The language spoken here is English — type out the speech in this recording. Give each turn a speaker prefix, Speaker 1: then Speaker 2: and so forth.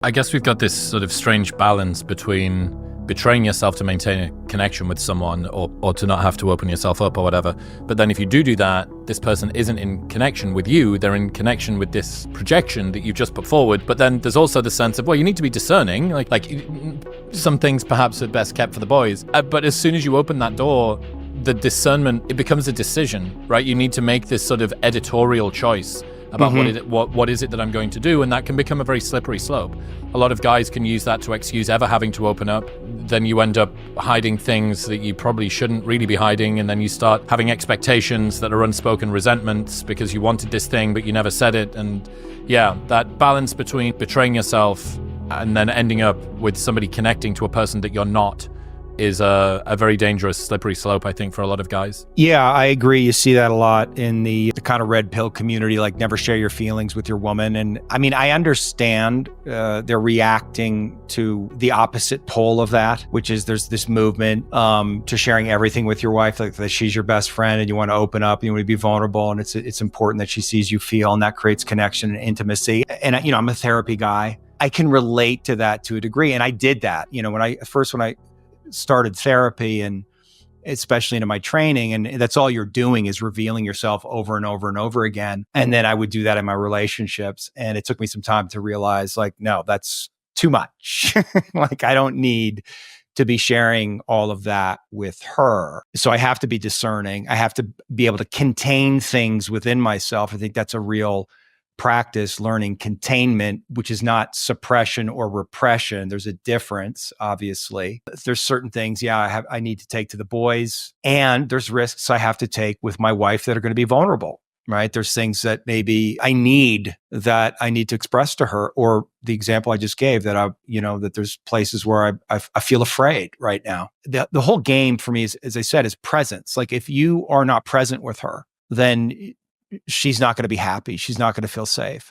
Speaker 1: I guess we've got this sort of strange balance between betraying yourself to maintain a connection with someone or to not have to open yourself up or whatever. But then if you do that, this person isn't in connection with you, they're in connection with this projection that you just put forward. But then there's also the sense of, well, you need to be discerning, like some things perhaps are best kept for the boys. But as soon as you open that door, the discernment, it becomes a decision, right? You need to make this sort of editorial choice about what is it that I'm going to do, and that can become a very slippery slope. A lot of guys can use that to excuse ever having to open up. Then you end up hiding things that you probably shouldn't really be hiding, and then you start having expectations that are unspoken resentments because you wanted this thing but you never said it. And yeah, that balance between betraying yourself and then ending up with somebody connecting to a person that you're not is a very dangerous, slippery slope, I think, for a lot of guys.
Speaker 2: Yeah, I agree. You see that a lot in the kind of red pill community, like never share your feelings with your woman. And I mean, I understand they're reacting to the opposite pole of that, which is there's this movement to sharing everything with your wife, like that she's your best friend and you want to open up, you want to be vulnerable, and it's important that she sees you feel, and that creates connection and intimacy. And I'm a therapy guy. I can relate to that to a degree, and I did that. When I started therapy, and especially into my training, and that's all you're doing is revealing yourself over and over and over again. And then I would do that in my relationships, and it took me some time to realize, like, no, that's too much. Like, I don't need to be sharing all of that with her. So I have to be discerning. I have to be able to contain things within myself. I think that's a real practice, learning containment, which is not suppression or repression. There's a difference, obviously. There's certain things, I need to take to the boys, and there's risks I have to take with my wife that are going to be vulnerable, right? There's things that maybe I need to express to her, or the example I just gave that that there's places where I feel afraid right now. The whole game for me is, as I said, is presence. Like, if you are not present with her, then she's not going to be happy. She's not going to feel safe.